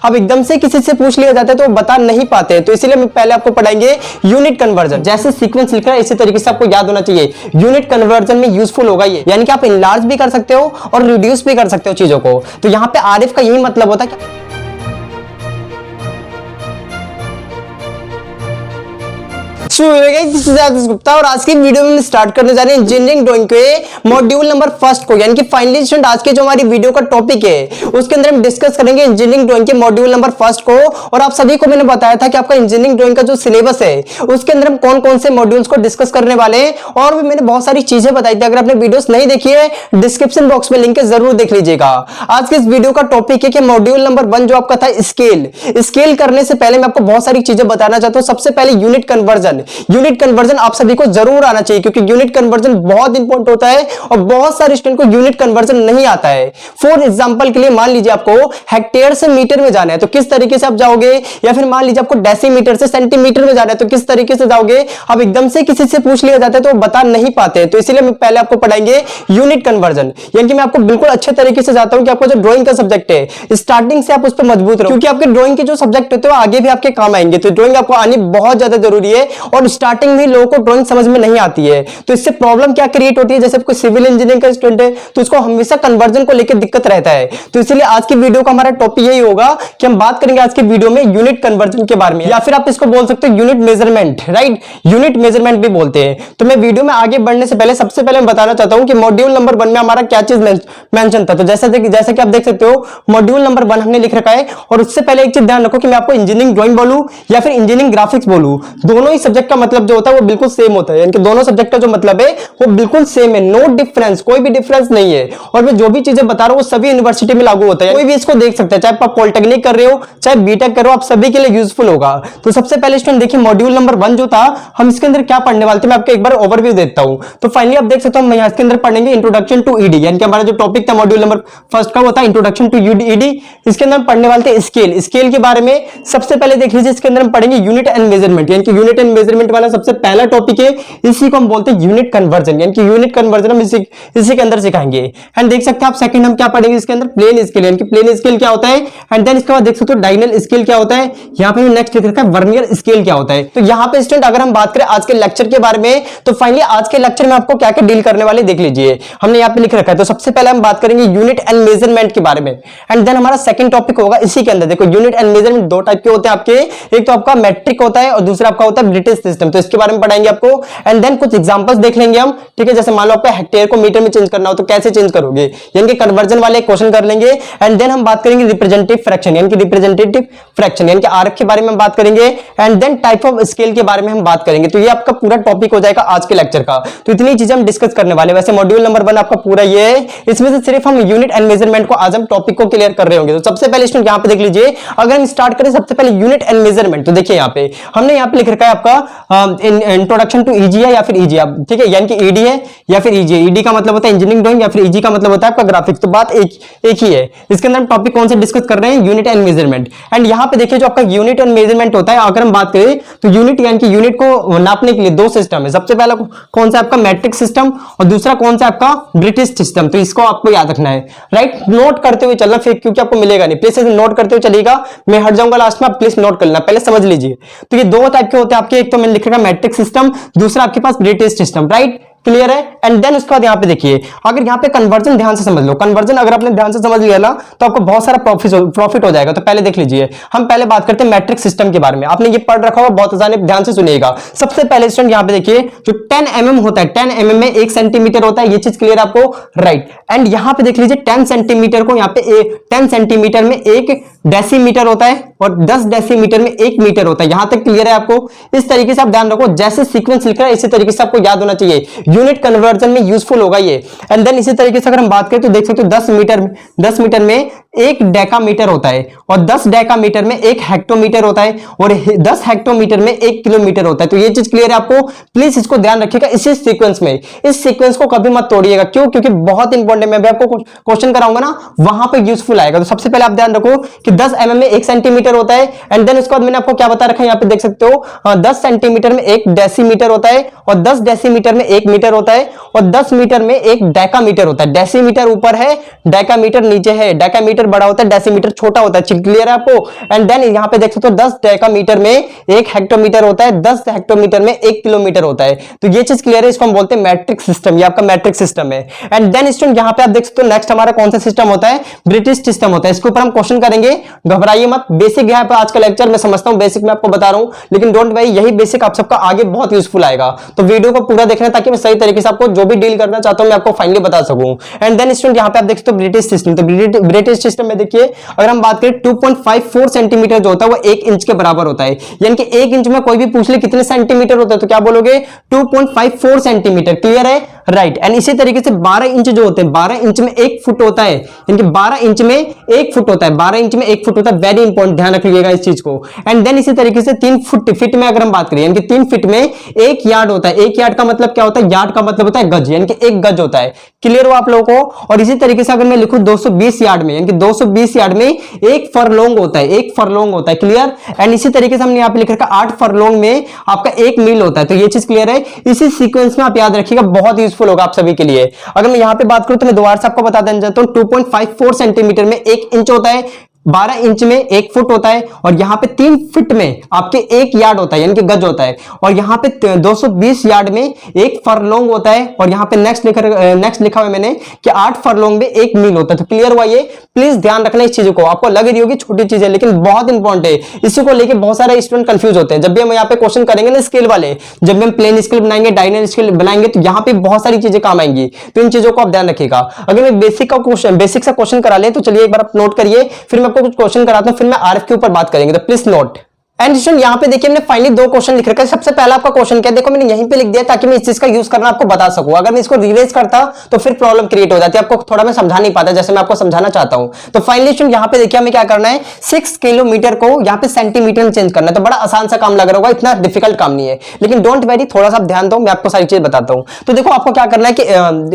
अब एकदम से किसी से पूछ लिया जाता है तो वो बता नहीं पाते, तो इसीलिए हम पहले आपको पढ़ाएंगे यूनिट कन्वर्जन। जैसे सीक्वेंस लिख रहा है इसी तरीके से आपको याद होना चाहिए। यूनिट कन्वर्जन में यूजफुल होगा ये, यानी कि आप इनलार्ज भी कर सकते हो और रिड्यूस भी कर सकते हो चीजों को। तो यहाँ पे आरिफ का यही मतलब होता है कि गुप्ता, और आज की वीडियो में स्टार्ट करने जा रहे हैं इंजीनियरिंग ड्राइंग के मॉड्यूल नंबर फर्स्ट को, यानी कि फाइनली स्टूडेंट आज के जो हमारी वीडियो का टॉपिक है उसके अंदर हम डिस्कस करेंगे इंजीनियरिंग ड्राइंग के मॉड्यूल नंबर फर्स्ट को। और आप सभी को मैंने बताया था कि आपका इंजीनियरिंग ड्राइंग का जो सिलेबस है उसके अंदर हम कौन कौन से मॉड्यूल्स को डिस्कस करने वाले हैं, और भी मैंने बहुत सारी चीजें बताई थी। अगर आपने वीडियोस नहीं देखी है डिस्क्रिप्शन बॉक्स में लिंक है, जरूर देख लीजिएगा। आज के इस वीडियो का टॉपिक है कि मॉड्यूल नंबर 1 जो आपका था स्केल करने से पहले मैं आपको बहुत सारी चीजें बताना चाहता हूं। सबसे पहले यूनिट कन्वर्जन आप सभी को जरूर आना चाहिए, क्योंकि यूनिट कन्वर्जन बहुत इंपॉर्टेंट होता है और बहुत सारे स्टूडेंट को यूनिट कन्वर्जन नहीं आता है। फॉर एग्जांपल के लिए मान लीजिए आपको हेक्टेयर से मीटर में जाना है तो किस तरीके से आप जाओगे, या फिर मान लीजिए आपको डेसीमीटर से सेंटीमीटर में जाना है तो किस तरीके से जाओगे। अब एकदम से किसी से पूछ लिया जाता है तो वो बता नहीं पाते, तो इसीलिए मैं पहले आपको पढ़ाएंगे यूनिट कन्वर्जन, यानी कि मैं आपको बिल्कुल अच्छे तरीके से जाता हूं कि आपको जो ड्राइंग का सब्जेक्ट है स्टार्टिंग से आप उस पर मजबूत रहो, क्योंकि आपके ड्राइंग के जो सब्जेक्ट होते हैं वो आगे भी आपके काम आएंगे। तो ड्राइंग आपको आनी बहुत ज्यादा जरूरी है, और स्टार्टिंग में लोगों को ड्राइंग समझ में नहीं आती है तो इससे प्रॉब्लम क्या क्रिएट होती है। जैसे कोई सिविल इंजीनियरिंग का स्टूडेंट है तो उसको हमेशा कन्वर्जन को लेकर दिक्कत रहता है। तो इसलिए आज की वीडियो का हमारा टॉपिक यही होगा कि हम बात करेंगे आज की वीडियो में यूनिट कन्वर्जन के बारे में, या फिर आप इसको बोल सकते हो unit measurement, right, unit measurement भी बोलते हैं। तो मैं वीडियो में आगे बढ़ने से पहले सबसे पहले मैं बताना चाहता हूं कि मॉड्यूल नंबर 1 में हमारा क्या चीज मेंशन था। तो जैसा कि आप देख सकते हो मॉड्यूल नंबर 1 हमने लिख रखा है, और उससे पहले एक चीज ध्यान रखो कि मैं आपको इंजीनियरिंग ड्राइंग बोलूं या फिर इंजीनियरिंग ग्राफिक्स बोलूं, दोनों ही सब्जेक्ट का मतलब जो होता है वो बिल्कुल सेम होता है, यानी कि दोनों सब्जेक्ट का जो मतलब है वो बिल्कुल सेम है, नो डिफरेंस, कोई भी डिफरेंस नहीं है। और मैं जो भी चीजें बता रहा हूं वो सभी यूनिवर्सिटी में लागू होता है, कोई भी इसको देख सकता है, चाहे आप पॉलिटेक्निक कर रहे हो चाहे बीटेक कर रहे हो, आप सभी के लिए यूजफुल होगा। तो सबसे पहले स्टूडेंट देखिए मॉड्यूल नंबर 1 जो था हम इसके अंदर क्या पढ़ने वाले थे मैं आपको एक बार ओवरव्यू देता हूं। तो फाइनली आप देख सकते हो हम यहां इसके अंदर पढ़ेंगे इंट्रोडक्शन टू ईडी, यानी कि हमारा जो टॉपिक था मॉड्यूल नंबर फर्स्ट का वो था इंट्रोडक्शन टू ईडी। इसके अंदर हम पढ़ने वाले थे स्केल के बारे में। सबसे पहले देख लीजिए इसके अंदर हम पढ़ेंगे यूनिट एंड मेजरमेंट, यानी कि यूनिट एंड मेजरमेंट वाला सबसे पहला टॉपिक है, इसी को हम बोलते हैं यूनिट कन्वर्जन, यानी कि यूनिट कन्वर्जन हम इसी के अंदर सिखाएंगे। एंड देख सकते हैं आप सेकंड हम क्या पढ़ेंगे इसके अंदर प्लेन स्केल, यानी कि प्लेन स्केल क्या होता है। एंड देन इसके बाद देख सकते हो डायगोनल स्केल क्या होता है, यहां पे नेक्स्ट लिख रखा है वर्नियर स्केल क्या होता है। तो यहां पे स्टूडेंट अगर हम बात करें आज के लेक्चर के बारे में तो फाइनली आज के लेक्चर में आपको क्या क्या डील करने वाले देख लीजिए, हमने यहां पे लिख रखा है। तो सबसे पहले हम बात करेंगे यूनिट एंड मेजरमेंट के बारे में, एंड देन हमारा सेकंड टॉपिक होगा इसी के अंदर। देखो यूनिट एंड मेजरमेंट दो टाइप के होते हैं आपके, एक तो आपका मैट्रिक होता है और दूसरा आपका होता है ब्रिटिश सिस्टम, तो इसके बारे में पढ़ाएंगे आपको। एंड देन कुछ एग्जांपल्स देख लेंगे हम, ठीक है, जैसे मान लो आपको हेक्टेयर को मीटर में चेंज करना हो तो कैसे चेंज करोगे, यानी कि कन्वर्जन वाले क्वेश्चन कर लेंगे। एंड देन हम बात करेंगे रिप्रेजेंटेटिव फ्रैक्शन, यानी कि रिप्रेजेंटेटिव फ्रैक्शन यानी कि आरएफ के बारे में हम बात करेंगे। And then type of scale के बारे में हम बात करेंगे। तो ये आपका पूरा टॉपिक हो जाएगा आज के लेक्चर का। तो इतनी चीजें हम डिस्कस करने वाले। वैसे मॉड्यूल नंबर 1 आपका पूरा ये है, इसमें से सिर्फ हम यूनिट एंड मेजरमेंट को आज हम टॉपिक को क्लियर कर रहे होंगे। तो सबसे पहले स्टूडेंट यहां पे देख लीजिए, अगर हम स्टार्ट करें सबसे पहले यूनिट एंड मेजरमेंट, तो देखिए यहां पे हमने यहां पे लिख रखा है आपका इंट्रोडक्शन टू ईजी है या फिर ईजी, ठीक है, यानी कि ईडी है या फिर ईजी। ईडी का मतलब होता है इंजीनियरिंग ड्राइंग या फिर ईजी का मतलब होता है आपका ग्राफिक्स। तो बात एक ही है। इसके अंदर हम टॉपिक कौन से डिस्कस कर रहे हैं, यूनिट एंड मेजरमेंट। एंड यहां पे देखिए जो आपका यूनिट एंड मेजरमेंट होता है, अगर हम बात करें तो यूनिट यानी कि यूनिट को नापने के लिए दो सिस्टम है। सबसे पहला कौन सा आपका मैट्रिक सिस्टम और दूसरा कौन सा आपका ब्रिटिश सिस्टम। तो इसको आपको याद रखना है, राइट, नोट करते हुए चलना फिर, क्योंकि आपको मिलेगा नहीं, प्लीज नोट करते हुए चलिएगा, मैं हट जाऊंगा लास्ट में, आप प्लीज नोट कर लेना, पहले समझ लीजिए। तो ये दो टाइप के होते हैं आपके, एक तो मैंने लिख रखा है मैट्रिक सिस्टम, दूसरा आपके पास ब्रिटिश सिस्टम, राइट, क्लियर है। एंड देन उसके बाद यहाँ पे देखिए, अगर यहाँ पे कन्वर्जन ध्यान से समझ लो, कन्वर्जन अगर आपने ध्यान से समझ लिया ना तो आपको बहुत सारा प्रॉफिट हो जाएगा। तो पहले देख लीजिए, हम पहले बात करते हैं मैट्रिक सिस्टम के बारे में। आपने ये पढ़ रखा होगा बहुत आसान, ध्यान से सुनिएगा। सबसे पहले स्टूडेंट यहाँ पे देखिए जो 10 mm होता है, 10 mm में 1 सेंटीमीटर होता है, ये चीज क्लियर आपको, राइट। एंड यहाँ पे देख लीजिए 10 सेंटीमीटर को यहाँ पे 10 सेंटीमीटर में 1 डेसीमीटर होता है और 10 डेसीमीटर में 1 मीटर होता है। यहां तक क्लियर है आपको। इस तरीके से आप ध्यान रखो, जैसे सीक्वेंस लिख रहा है इसी तरीके से आपको याद होना चाहिए, यूनिट कन्वर्जन में यूजफुल होगा ये। एंड देन इसी तरीके से अगर हम बात करें तो देख सकते हो 10 मीटर में 1 डेकामीटर होता है और 10 डेकामीटर में 1 हेक्टोमीटर होता है और 10 हेक्टोमीटर में 1 किलोमीटर होता है। तो ये चीज क्लियर है आपको, प्लीज इसको ध्यान रखिएगा इसी सीक्वेंस में। इस सीक्वेंस को कभी मत तोड़िएगा, क्यों? क्योंकि बहुत इंपॉर्टेंट, मैं भी आपको क्वेश्चन कराऊंगा ना वहां पे यूजफुल आएगा। तो सबसे पहले आप ध्यान रखो कि 10 mm में 1 सेंटीमीटर होता है। एंड देन उसके बाद मैंने आपको क्या बता रखा है, यहाँ पे देख सकते हो 10 सेंटीमीटर में 1 डेसीमीटर होता है और 10 डेसीमीटर में 1 मीटर होता है और 10 मीटर में 1 डेकामीटर होता है। डेसीमीटर ऊपर है, डेकामीटर नीचे है। डेकामीटर सेंटीमीटर बड़ा होता है, डेसीमीटर छोटा होता है। क्लियर है आपको? एंड देन यहाँ पे देख सकते हो 10 डेकामीटर में 1 हेक्टोमीटर होता है, 10 हेक्टोमीटर में 1 किलोमीटर होता है। तो ये चीज क्लियर है, इसको हम बोलते हैं मैट्रिक सिस्टम। ये आपका मैट्रिक सिस्टम है। एंड देन स्टूडेंट यहाँ पे आप देख सकते हो नेक्स्ट हमारा कौन सा सिस्टम होता है, ब्रिटिश सिस्टम होता है। इसके ऊपर हम क्वेश्चन करेंगे, घबराइए मत। बेसिक यहाँ पे आज का लेक्चर मैं समझता हूँ बेसिक में आपको बता रहा हूँ, लेकिन डोंट वरी, यही बेसिक आप सबका आगे बहुत यूजफुल आएगा। तो वीडियो को पूरा देखना ताकि मैं सही तरीके से आपको जो भी डील करना चाहता हूँ मैं आपको फाइनली बता सकूं। एंड देन स्टूडेंट यहाँ पे आप देख सकते हो ब्रिटिश सिस्टम। तो ब्रिटिश सिस्टम में देखिए अगर हम बात करें 2.54 सेंटीमीटर जो होता है वो 1 इंच के बराबर होता है। यानी कि 1 इंच में कोई भी पूछ ले कितने सेंटीमीटर होता है तो क्या बोलोगे 2.54 सेंटीमीटर। क्लियर है? राइट। एंड इसी तरीके से 12 इंच जो होते हैं, 12 इंच में 1 फुट होता है। यानी कि 12 इंच में 1 फुट होता है, 12 इंच में 1 फुट होता है। वेरी इंपॉर्टेंट, ध्यान रखिएगा इस चीज को। एंड देन इसी तरीके से 3 फुट फीट में अगर हम बात करें, यानी कि 3 फीट में 1 यार्ड होता है। 1 यार्ड का मतलब क्या होता है, यार्ड का मतलब होता है गज, यानी कि 1 गज होता है। क्लियर हो आप लोगों को? और इसी तरीके से अगर मैं लिखूं 220 यार्ड में, यानी कि 220 यार्ड में 1 फरलोंग होता है, 1 फरलोंग होता है। क्लियर? एंड इसी तरीके से हमने यहाँ पे लिख रखा 8 फरलोंग में आपका 1 मील होता है। तो ये चीज क्लियर है, इसी सीक्वेंस में आप याद रखिएगा, बहुत यूजफुल होगा आप सभी के लिए। अगर मैं यहां पे बात करूं तो मैं दोबारा से आपको बता देना चाहता हूं 2.54 सेंटीमीटर में 1 इंच होता है, 12 इंच में 1 फुट होता है, और यहां पे 3 फीट में आपके 1 यार्ड होता है, यानी कि गज होता है। और यहां पे 220 यार्ड में 1 फरलोंग होता है, और यहां पे नेक्स्ट लिखा हुआ है मैंने कि 8 फरलोंग में 1 मील होता है। तो क्लियर हुआ ये? प्लीज ध्यान रखना इस चीज को। आपको लग रही होगी छोटी चीज है, लेकिन बहुत इंपॉर्टेंट है। इसी को लेकर बहुत सारे स्टूडेंट कंफ्यूज होते हैं। जब भी हम यहाँ पे क्वेश्चन करेंगे ना स्केल वाले, जब भी हम प्लेन स्केल बनाएंगे, डायनेमिक स्केल बनाएंगे, तो यहाँ पे बहुत सारी चीजें काम आएंगी। तो इन चीजों को आप ध्यान रखिएगा। अगर मैं बेसिक सा क्वेश्चन करा ले तो चलिए एक बार आप नोट करिए, फिर मैं आपको कुछ क्वेश्चन कराता हूं, फिर मैं आरएफ के ऊपर बात करेंगे। तो प्लीज नोट। एंड स्टूडेंट यहाँ पे देखिए हमने फाइनली 2 क्वेश्चन लिख रखा है। सबसे पहला आपका क्वेश्चन क्या है, देखो मैंने यहीं पे लिख दिया ताकि मैं इस चीज का यूज करना आपको बता सकूं। अगर मैं इसको रिवाइज करता तो फिर प्रॉब्लम क्रिएट हो जाती है, आपको थोड़ा मैं समझा नहीं पाता जैसे मैं आपको समझाना चाहता हूं। तो फाइनली स्टूडेंट यहाँ पे देखिए हमें क्या करना है, 6 किलोमीटर को यहाँ पे सेंटीमीटर में चेंज करना है। तो बड़ा आसान सा काम लग रहा होगा, इतना डिफिकल्ट काम नहीं है, लेकिन डोंट वेरी, थोड़ा सा ध्यान दो, मैं आपको सारी चीज बताता हूँ। तो देखो आपको क्या करना है कि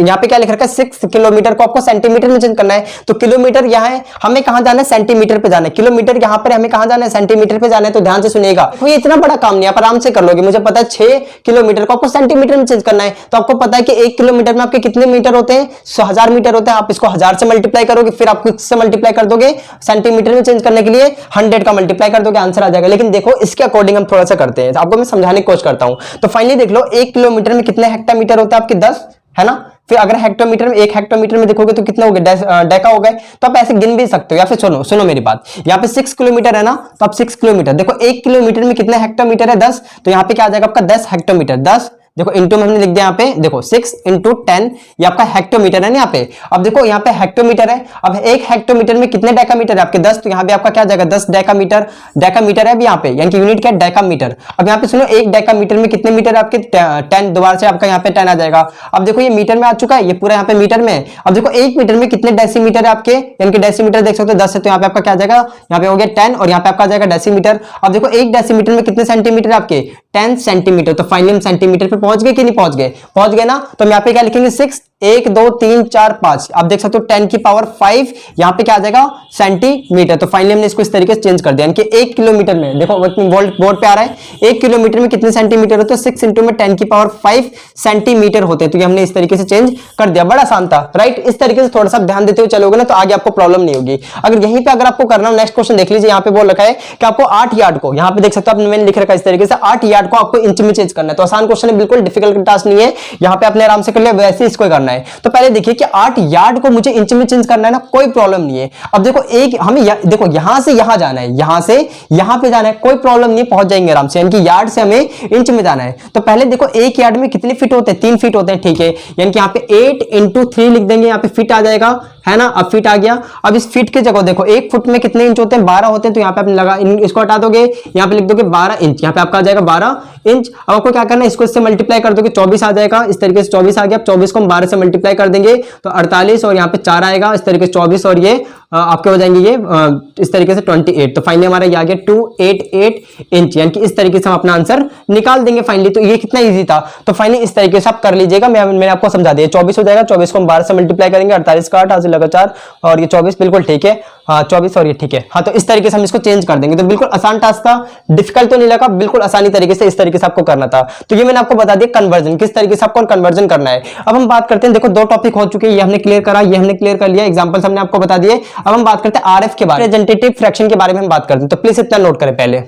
यहाँ पे क्या लिख रखा है, 6 किलोमीटर को आपको सेंटीमीटर में चेंज करना है। तो किलोमीटर यहाँ है, हमें कहां जाना है, सेंटीमीटर पे जाना है। किलोमीटर यहाँ पर हमें कहां जाना है, सेंटीमीटर पे जाना है। तो ध्यान से सुनिएगा, ये इतना बड़ा काम नहीं, आप आराम से कर लोगे। मुझे पता है 6 किलोमीटर को आपको सेंटीमीटर में चेंज करना है। तो आपको पता है कि 1 किलोमीटर में आपके कितने मीटर होते हैं, 1000 मीटर होते हैं। आप इसको 1000 से मल्टीप्लाई करोगे, फिर आप किससे मल्टीप्लाई कर दोगे, सेंटीमीटर में चेंज करने के लिए 100 का मल्टीप्लाई कर दोगे, आंसर आ जाएगा। लेकिन देखो इसके अकॉर्डिंग हम थोड़ा सा करते हैं, आपको मैं समझाने की कोशिश करता हूं। तो फाइनली देख लो 1 किलोमीटर में कितने हेक्टामीटर होते हैं आपके, 10 है ना। फिर अगर हेक्टोमीटर में 1 हेक्टोमीटर में देखोगे तो कितने हो गए, डेका हो गए। तो आप ऐसे गिन भी सकते हो, या फिर सुनो मेरी बात, यहाँ पे 6 किलोमीटर है ना, तो आप 6 किलोमीटर देखो 1 किलोमीटर में कितने हेक्टोमीटर है, 10। तो यहाँ पे क्या आ जाएगा आपका 10 हेक्टोमीटर। 10 देखो इंटू में हमने लिख दिया यहाँ पे, देखो 6 इंटू 10, ये आपका हेक्टोमीटर है ना यहाँ पे। अब देखो यहाँ पे हेक्टोमीटर है, अब 1 हेक्टोमीटर में कितने डेकामीटर है आपके, 10। तो यहाँ पे आपका क्या जाएगा, 10 डेकामीटर। डेकामीटर है अब यहाँ पे, यानी कि यूनिट क्या है, डेकामीटर। अब यहाँ पे सुनो 1 डेकामीटर में कितने मीटर है आपके, 10। दोबारा से आपका यहाँ पे 10 आ जाएगा। अब देखो ये मीटर में आ चुका है, ये पूरा यहाँ पे मीटर में। अब देखो 1 मीटर में कितने डेसीमीटर है आपके, यानी कि डेसीमीटर देख सकते हो 10 है, तो यहाँ पे आपका क्या जाएगा, यहाँ पे हो गया 10, और यहाँ पे आपका जाएगा डेसीमीटर। अब देखो 1 डेसीमीटर में कितने सेंटीमीटर आपके, 10 सेंटीमीटर। तो फाइनली हम सेंटीमीटर पे पहुंच गए कि नहीं पहुंच गए, पहुंच गए ना। तो हम यहाँ पे क्या लिखेंगे, 6 1 2 3 4 5, आप देख सकते हो 10 की पावर 5, यहाँ पे क्या आ जाएगा, सेंटीमीटर। तो फाइनली हमने इसको इस तरीके से चेंज कर दिया, यानी कि 1 किलोमीटर में देखो बोर्ड पे आ रहा है, 1 किलोमीटर में कितने सेंटीमीटर होते हैं, 6 इंटू में 10 की पावर 5 सेंटीमीटर होते हैं। तो ये हमने इस तरीके से चेंज कर दिया, बड़ा आसान था राइट। इस तरीके से थोड़ा सा ध्यान देते हुए चलोगे ना तो आगे आपको प्रॉब्लम नहीं होगी। अगर यहीं पे अगर आपको करना हो, नेक्स्ट क्वेश्चन देख लीजिए, यहाँ पे बोल रखा है कि आपको 8 यार्ड को, यहाँ पे देख सकते हो मैंने लिख रखा है इस तरीके से, 8 यार्ड को आपको इंच में चेंज करना है। तो आसान क्वेश्चन है, बिल्कुल डिफिकल्ट टास्क नहीं है, यहाँ पे आपने आराम से कर लिया, वैसे इसको करना है। तो पहले देखिए कि 8 यार्ड को मुझे इंच में चेंज करना है ना, कोई प्रॉब्लम नहीं है। अब देखो हमें देखो यहां से यहां जाना है, यहां से यहां पे जाना है, कोई प्रॉब्लम नहीं, पहुंच जाएंगे आराम से। यानी कि यार्ड से हमें इंच में जाना है। तो पहले देखो 1 यार्ड में कितने फीट होते हैं, 3 फीट होते हैं, ठीक है। यानी कि यहाँ पे 8 इंटू 3 लिख देंगे, यहाँ पे फीट आ जाएगा, है ना। अब फीट आ गया। अब इस फीट की जगह देखो 1 फुट में कितने इंच होते हैं, 12 होते हैं। तो यहाँ पे आपने लगा, इसको हटा दोगे, यहाँ पे लिख दोगे 12 इंच, यहाँ पे आपका आ जाएगा 12 इंच। अब आपको क्या करना है, इसको इससे मल्टीप्लाई कर दोगे, 24 आ जाएगा। इस तरीके से 24 आ गया। 24 को हम 12 से मल्टीप्लाई कर देंगे तो 48, और यहाँ पे 4 आएगा, इस तरीके से 24, और ये आपके हो जाएंगे ये इस तरीके से 28। तो फाइनली हमारा ये आ गया 288 इंच, यानी कि इस तरीके से हम अपना आंसर निकाल देंगे फाइनली। तो ये कितना इजी था। तो फाइनली इस तरीके से आप कर लीजिएगा, मैंने आपको समझा दिया। 24 हो जाएगा, 24 को हम 12 से मल्टीप्लाई करेंगे, 48 का 8 हाथ से लगा 4, और ये 24 बिल्कुल ठीक है, 24 और ये ठीक है। हाँ, तो इस तरीके से हम इसको चेंज कर देंगे। तो बिल्कुल आसान टास्क था, डिफिकल्ट तो नहीं लगा, बिल्कुल आसानी तरीके से इस तरीके से आपको करना था। तो ये मैंने आपको बता दिया कन्वर्जन, किस तरीके से आपको कन्वर्जन करना है। अब हम बात करते हैं हैं, देखो दो टॉपिक हो चुके हैं, ये हमने क्लियर करा, ये हमने क्लियर कर लिया, एग्जांपल्स हमने आपको बता दिए। अब हम बात करते हैं आरएफ के बारे में, रिप्रेजेंटेटिव फ्रैक्शन के बारे में हम बात करते हैं, तो प्लीज इतना नोट करें पहले।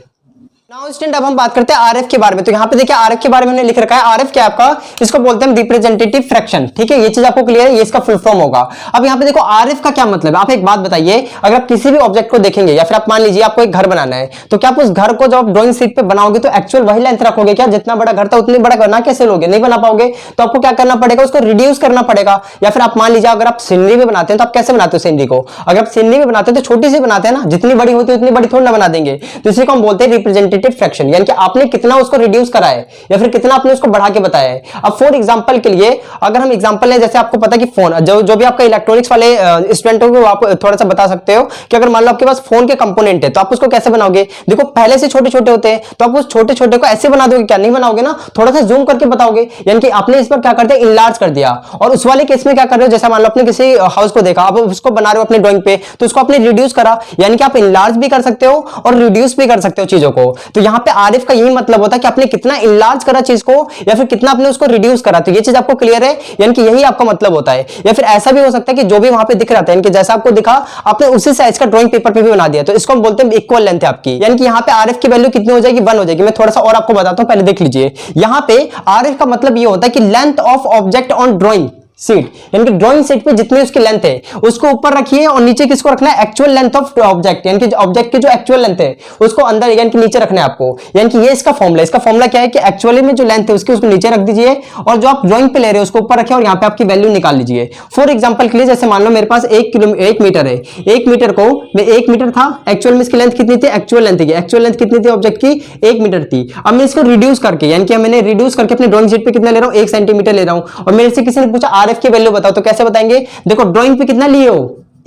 नाउ स्टूडेंट अब हम बात करते हैं आरएफ के बारे में। तो यहाँ पे देखिए आरएफ के बारे में हमने लिख रखा है, आरएफ क्या है आपका, इसको बोलते हैं रिप्रेजेंटेटिव फ्रैक्शन, ठीक है, ये चीज आपको क्लियर है, ये इसका फुल फॉर्म होगा। अब यहाँ पे देखो आरएफ का क्या मतलब है, आप एक बात बताइए, अगर आप किसी भी ऑब्जेक्ट को देखेंगे या फिर आप मान लीजिए आपको एक घर बनाना है, तो क्या आप उस घर को जब आप ड्रॉइंग शीट पे बनाओगे तो एक्चुअल वही लेंथ रखोगे क्या, जितना बड़ा घर था उतनी बड़ा बना कैसे लोगे, नहीं बना पाओगे। तो आपको क्या करना पड़ेगा, उसको रिड्यूस करना पड़ेगा। या फिर आप मान लीजिए अगर आप सीनरी भी बनाते हैं तो आप कैसे बनाते हो सीनरी को, अगर आप सीनरी भी बनाते हैं तो छोटी सी बनाते हैं ना, जितनी बड़ी होती है उतनी बड़ी थोड़ी ना बना देंगे। तो इसी को हम बोलते हैं रिप्रेजेंटेटिव फ्रैक्शन, यानी कि आपने कितना उसको रिड्यूस करा है या फिर कितना आपने उसको बढ़ा के बताया है। अब फॉर एग्जांपल के लिए अगर हम एग्जांपल लें, जैसे आपको पता है कि फोन जो भी आपका इलेक्ट्रॉनिक्स वाले स्टूडेंट हो आप थोड़ा सा बता सकते हो कि अगर मान लो आपके पास फोन के कंपोनेंट है तो आप उसको कैसे बनाओगे। देखो पहले से छोटे छोटे होते हैं तो आप उस छोटे छोटे को ऐसे बना दोगे क्या, नहीं बनाओगे ना, थोड़ा सा जूम करके बताओगे। यानी कि आपने इस पर क्या कर दिया, इनलार्ज कर दिया। और उस वाले केस में क्या कर रहे हो, जैसा मान लो आपने किसी हाउस को देखा, आप उसको बना रहे हो अपने ड्राइंग पे, तो उसको आपने रिड्यूस करा, यानी कि आप इनलार्ज भी कर सकते हो और रिड्यूस भी कर सकते हो चीजों को। तो यहाँ पे आरएफ का यही मतलब होता है कि आपने कितना इनलार्ज करा चीज को या फिर कितना आपने उसको रिड्यूस करा। तो ये चीज आपको क्लियर है, यानी कि यही आपका मतलब होता है। या फिर ऐसा भी हो सकता है कि जो भी वहां पे दिख रहा था, यानी कि जैसा आपको दिखा आपने उसी साइज का ड्राइंग पेपर पे भी बना दिया, तो इसको हम बोलते हैं इक्वल लेंथ है आपकी। यानी कि यहाँ पे आरएफ की वैल्यू कितनी हो जाएगी, 1 हो जाएगी। मैं थोड़ा सा और आपको बताता हूं, पहले देख लीजिए। यहाँ पे आरएफ का मतलब ये होता है कि length of object on drawing sheet, यानी कि ड्राइंग सीट पे जितनी उसकी लेंथ है उसको ऊपर रखिए और नीचे किसको रखना है, एक्चुअल लेंथ ऑफ ऑब्जेक्ट, यानी कि ऑब्जेक्ट की जो एक्चुअल लेंथ है उसको अंदर यानी कि नीचे रखना है आपको। यानी कि ये इसका फॉर्मूला, इसका फॉर्मूला क्या है कि एक्चुअली में जो लेंथ है उसको नीचे रख दीजिए और जो आप ड्राइंग पे ले रहे हो उसको ऊपर रखिए और यहाँ पे आपकी वैल्यू निकाल लीजिए। फॉर एग्जाम्पल के लिए जैसे मान लो मेरे पास 1 मीटर है, 1 मीटर को मैं 1 मीटर था, एक्चुअल में इसकी लेंथ कितनी थी, एक्चुअल लेंथ कितनी थी ऑब्जेक्ट की, 1 मीटर थी। अब मैं इसको रिड्यूस करके, यानी कि मैंने रिड्यूस करके अपने ड्राइंग शीट पे कितना ले रहा हूँ, 1 सेंटीमीटर ले रहा हूँ। और मेरे से किसी ने पूछा आरएफ की वैल्यू बताओ, तो कैसे बताएंगे, देखो ड्राइंग पे कितना लिए हो,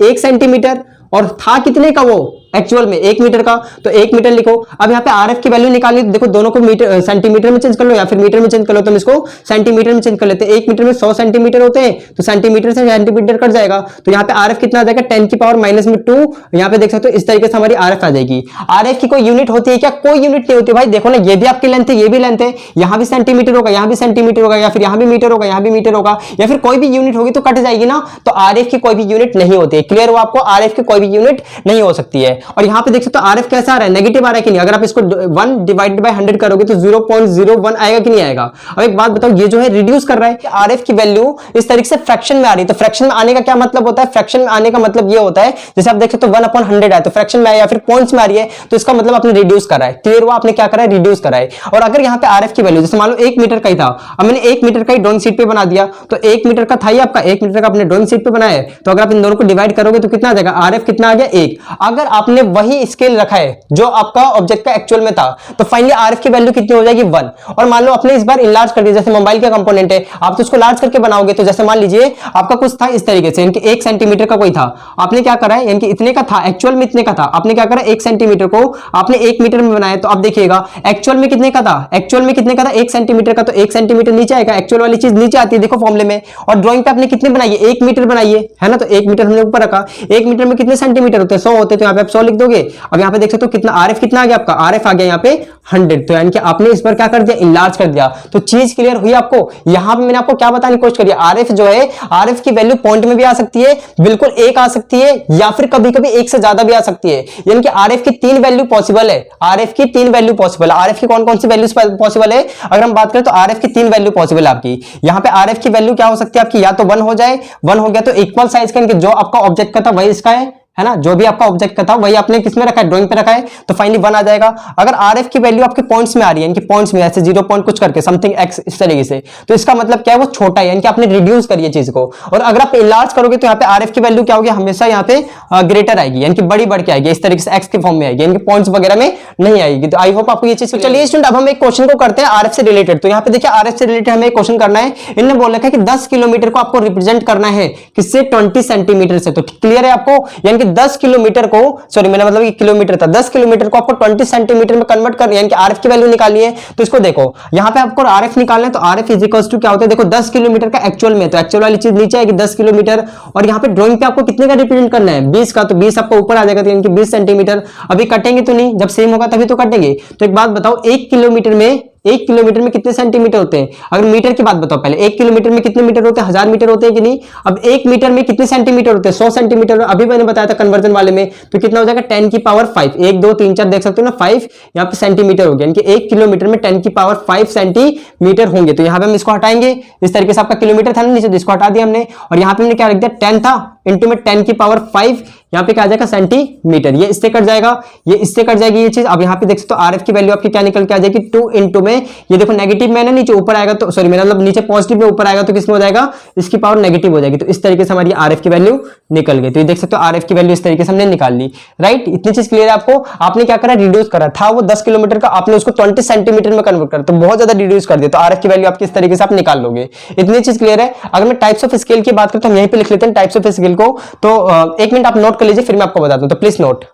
1 सेंटीमीटर, और था कितने का वो एक्चुअल में 1 मीटर का, तो 1 मीटर लिखो। अब यहाँ पे आरएफ की वैल्यू निकालनी, देखो दोनों को मीटर सेंटीमीटर में चेंज कर लो या फिर मीटर में चेंज कर लो, तो हम इसको सेंटीमीटर में चेंज कर लेते हैं। 1 मीटर में 100 सेंटीमीटर होते हैं, तो सेंटीमीटर से सेंटीमीटर कट जाएगा, तो यहाँ पे आरएफ कितना आ जाएगा, 10 की पावर -2। यहाँ पे देख सकते हो इस तरीके से हमारी आरएफ आ जाएगी। आरएफ की कोई यूनिट होती है क्या, कोई यूनिट नहीं होती भाई। देखो ना ये भी आपकी लेंथ है, ये भी लेंथ है, यहाँ भी सेंटीमीटर होगा, यहाँ भी सेंटीमीटर होगा, या फिर यहाँ भी मीटर होगा, यहाँ भी मीटर होगा, या फिर कोई भी यूनिट होगी तो कट जाएगी ना। तो आरएफ की कोई भी यूनिट नहीं होती है, क्लियर हो आपको, आरएफ की कोई भी यूनिट नहीं हो सकती है। और यहाँ पे देख सकते हो आरएफ कैसा आ रहा है, नेगेटिव आ रहा है कि नहीं, अगर आप इसको 1 डिवाइडेड बाय 100 करोगे तो 0.01 आएगा कि नहीं आएगा। अब एक बात बताओ, ये जो है रिड्यूस कर रहा है, आरएफ की वैल्यू इस तरीके से फ्रैक्शन में आ रही है। तो फ्रैक्शन में आने का क्या मतलब होता है, फ्रैक्शन में आने का मतलब ये होता है, जैसे आप देखते हो 1/100 है तो फ्रैक्शन में आया या फिर पॉइंट्स में आ रही है, तो इसका मतलब आपने रिड्यूस करा है। क्लियर हुआ, आपने क्या करा है, रिड्यूस करा है। और अगर यहाँ पे आरएफ की वैल्यू जैसे मान लो 1 मीटर का ही था, अब मैंने 1 मीटर का ही ड्राइंग शीट पे बना दिया, तो 1 मीटर का था ही आपका, 1 मीटर का अपने ड्राइंग शीट पे बनाया है, तो अगर आप इन दोनों को डिवाइड करोगे तो कितना आ जाएगा, आरएफ कितना आ गया, 1। अगर आपने वही स्केल रखा है जो आपका ऑब्जेक्ट का एक्चुअल में था, तो फाइनली आरएफ की वैल्यू कितनी हो जाएगी, 1। और मान लो आपने इस बार इनलार्ज कर दिया, जैसे मोबाइल का कंपोनेंट है, आप तो उसको लार्ज करके बनाओगे, तो जैसे मान लीजिए आपका कुछ था इस तरीके से, यानी कि 1 सेंटीमीटर का कोई था, आपने क्या करा है, यानी कि इतने का था, एक्चुअल में इतने का था, आपने क्या करा, 1 सेंटीमीटर को आपने 1 मीटर में बनाया, तो आप देखिएगा एक्चुअल में कितने का था, एक्चुअल में कितने का था, 1 सेंटीमीटर का, तो 1 सेंटीमीटर नीचे आएगा, एक्चुअल वाली चीज नीचे आती है, देखो फॉर्मूले में। और ड्राइंग पे आपने कितने बनाई है, 1 मीटर बनाई है ना, तो 1 मीटर हमने ऊपर रखा। 1 मीटर में कितने सेंटीमीटर होते हैं, 100 होते हैं, तो यहाँ पे आप 100 लिख दोगे। अब यहाँ पे देख सकते हो कितना आरएफ कितना आ गया आपका, आरएफ आ गया यहाँ पे 100, तो यानी कि आपने इस पर क्या कर दिया, इनलार्ज कर दिया। तो चीज क्लियर हुई आपको। यहाँ पे मैंने आपको क्या बताने की कोशिश करी, आरएफ जो है, आरएफ की वैल्यू पॉइंट में भी आ सकती है, बिल्कुल 1 आ सकती है, या फिर कभी कभी 1 से ज्यादा भी आ सकती है। यानी कि आरएफ की 3 वैल्यू पॉसिबल है, आरएफ की 3 वैल्यू पॉसिबल है। आरएफ की कौन कौन सी वैल्यूज पॉसिबल है, अगर हम बात करें तो आरएफ की 3 वैल्यू पॉसिबल है आपकी। यहाँ पे आरएफ की वैल्यू क्या हो सकती है आपकी, या तो 1 हो जाए, 1 हो गया तो इक्वल साइज का, जो आपका ऑब्जेक्ट का था वही इसका है ना, जो भी आपका ऑब्जेक्ट का था वही आपने किसमें रखा है, ड्राइंग पे रखा है, तो फाइनली 1 आ जाएगा। अगर आरएफ की वैल्यू आपके पॉइंट्स में आ रही है, यानी कि पॉइंट्स में ऐसे 0 पॉइंट कुछ करके समथिंग एक्स इस तरीके से, तो इसका मतलब क्या है, वो छोटा है, यानी कि आपने रिड्यूस करिए चीज को। और अगर आप इनलार्ज करोगे तो यहाँ पे आरएफ की वैल्यू क्या होगी, हमेशा यहाँ पे ग्रेटर आएगी, यानी कि बड़ी बढ़ के आएगी, इस तरीके से एक्स के फॉर्म में आएगी, यानी कि पॉइंट्स वगैरह में नहीं आएगी। तो आई होप आपको ये चीज। चलिए स्टूडेंट अब हम एक क्वेश्चन को करते हैं आरएफ से रिलेटेड। तो यहाँ पे देखिए आरएफ से रिलेटेड हमें एक क्वेश्चन करना है। इन्होंने बोल रखा है कि 10 किलोमीटर को आपको रिप्रेजेंट करना है किससे, 20 सेंटीमीटर से। तो क्लियर है आपको, यानी कि 10 किलोमीटर को, सॉरी मैंने मतलब किलोमीटर था, 10 किलोमीटर को आपको 20 सेंटीमीटर में कन्वर्ट करना है, यानी कि आरएफ की वैल्यू निकालनी है। तो इसको देखो यहाँ पे आपको आरएफ निकालना है, तो आरएफ इज इक्वल्स टू क्या होता है, देखो 10 किलोमीटर का एक्चुअल में, तो एक्चुअल वाली चीज नीचे आएगी 10 किलोमीटर, और यहाँ पे ड्राइंग पे आपको कितने का रिप्रेजेंट करना है, 20 का, तो 20 आपको ऊपर आ जाएगा, यानी कि 20 सेंटीमीटर। अभी कटेंगे तो नहीं, जब सेम होगा तभी तो कटेंगे। तो एक बात बताओ, 1 किलोमीटर में 1 किलोमीटर में कितने सेंटीमीटर होते हैं? अगर मीटर की बात बताओ पहले, 1 किलोमीटर में कितने मीटर होते हैं? 1000 मीटर होते हैं कि नहीं? अब 1 मीटर में कितने सेंटीमीटर होते हैं? 100 सेंटीमीटर। अभी मैंने बताया था कन्वर्जन वाले में, तो कितना हो जाएगा? 10 की पावर 5, 1 2 3 4 देख सकते हो ना, 5 यहाँ पे सेंटीमीटर हो गया, यानी कि 1 किलोमीटर में 10 की पावर 5 सेंटीमीटर होंगे। तो यहाँ पे हम इसको हटाएंगे, इस तरीके से आपका किलोमीटर था ना नीचे, तो इसको हटा दिया हमने, और यहाँ पे हमने क्या रख दिया? 10 था, इंटू में 10 की पावर 5, यहाँ पे क्या आ जाएगा? सेंटीमीटर। ये इससे कट जाएगा, ये इससे कट जाएगी ये चीज। अब यहाँ पे देख सकते हो आरएफ की वैल्यू आपकी क्या निकल के आ जाएगी? 2 इंटू में, ये देखो नेगेटिव में है ना नीचे, ऊपर आएगा तो सॉरी मेरा मतलब नीचे पॉजिटिव में ऊपर आएगा तो किसमें हो जाएगा? इसकी पावर नेगेटिव हो जाएगी। तो इस तरीके से हमारी आरएफ की वैल्यू निकल गई। तो ये देख सकते हो आरएफ की वैल्यू इस तरीके से हमने निकाल ली, राइट। इतनी चीज क्लियर है आपको? आपने क्या करा? रिड्यूस करा था वो 10 किलोमीटर का, आपने उसको 20 सेंटीमीटर में कन्वर्ट करा, तो बहुत ज्यादा रिड्यूस कर दिया, तो आरएफ की वैल्यू आपकी इस तरीके से आप निकाल लोगे। इतनी चीज क्लियर है? अगर मैं टाइप्स ऑफ स्केल की बात करूं तो हम यहीं पे लिख लेते हैं टाइप्स ऑफ स्केल को, तो 1 मिनट आप नोट कर लीजिए, फिर मैं आपको बताता हूं, तो प्लीज नोट।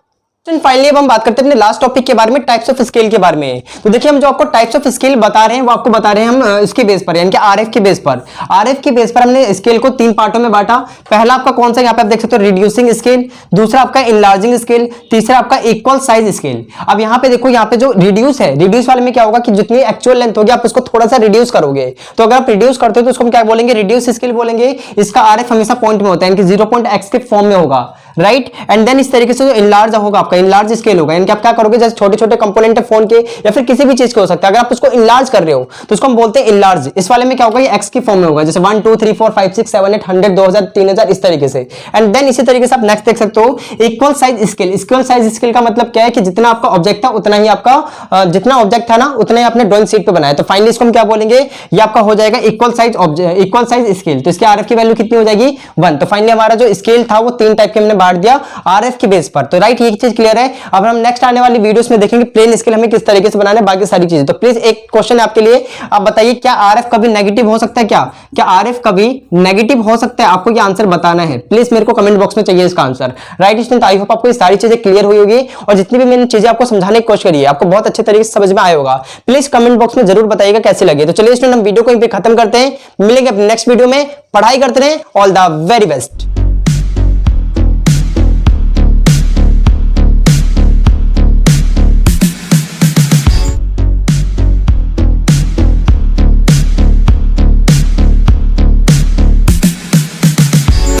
फाइनली अब हम बात करते हैं अपने लास्ट टॉपिक के बारे में, टाइप्स ऑफ स्केल के बारे में। तो देखिए हम जो आपको टाइप्स ऑफ स्केल बता रहे हैं वो आपको बता रहे हैं हम इसके बेस पर, यानी कि आरएफ के बेस पर। आरएफ के बेस पर हमने स्केल को 3 पार्टों में बांटा। पहला आपका कौन सा? यहाँ पे आप देख सकते हो रिड्यूसिंग स्केल, दूसरा आपका इनलार्जिंग स्केल, तीसरा आपका इक्वल साइज स्केल। अब यहाँ पे देखो, यहाँ पे जो रिड्यूस है, रिड्यूस वाले में क्या होगा कि जितनी एक्चुअल लेंथ होगी आप उसको थोड़ा सा रिड्यूस करोगे। तो अगर आप रिड्यूस करते हो तो उसको हम क्या बोलेंगे? रिड्यूस स्केल बोलेंगे। इसका आरएफ हमेशा पॉइंट में होता है, यानी कि 0.x के फॉर्म में होगा, राइट। एंड देन इस तरीके से जो इनलार्ज होगा आपका, इनलार्ज स्केल होगा, यानी कि आप क्या करोगे? जैसे छोटे छोटे कंपोनेंट है फोन के या फिर किसी भी चीज के हो सकता है, अगर आप उसको इनलार्ज कर रहे हो तो उसको हम बोलते हैं इनलार्ज। इस वाले में क्या होगा? ये एक्स की फॉर्म में होगा, जैसे 1 2 3 4 5 6 7 8 100 2000 3000 इस तरीके से। एंड देन इसी तरीके से आप नेक्स्ट देख सकते हो equal size scale. Equal size scale का मतलब क्या है कि जितना आपका ऑब्जेक्ट था उतना ही आपका जितना ऑब्जेक्ट था ना उतना ही आपने ड्राइंग शीट पे बनाया। तो फाइनली इसको हम क्या बोलेंगे? ये आपका हो जाएगा इक्वल साइज स्केल। तो इसके आरएफ की वैल्यू कितनी हो जाएगी? 1। तो फाइनली हमारा जो स्केल था वो 3 टाइप के हमने बांट दिया आरएफ के बेस पर। तो राइट, ये चीज क्लियर है। अब हम नेक्स्ट आने वाली वीडियोस में देखेंगे प्लेन स्केल हमें किस तरीके से बनाना है, बाकी सारी चीजें। तो प्लीज एक क्वेश्चन है आपके लिए, आप बताइए क्या आरएफ कभी नेगेटिव हो सकता है? क्या आरएफ कभी नेगेटिव हो सकता है? आपको ये आंसर बताना है, प्लीज मेरे को कमेंट बॉक्स में चाहिए इसका answer, right student. I hope आपको ये सारी चीजें क्लियर हुई होगी और जितनी भी मैंने चीजें आपको समझाने की कोशिश करी है आपको बहुत अच्छे तरीके से समझ में आया होगा। प्लीज कमेंट बॉक्स में जरूर बताइएगा कैसे लगे। तो चलिए स्टूडेंट हम वीडियो को यहीं पे खत्म करते हैं, मिलेंगे अपने नेक्स्ट वीडियो में। पढ़ाई करते रहें, ऑल द वेरी बेस्ट।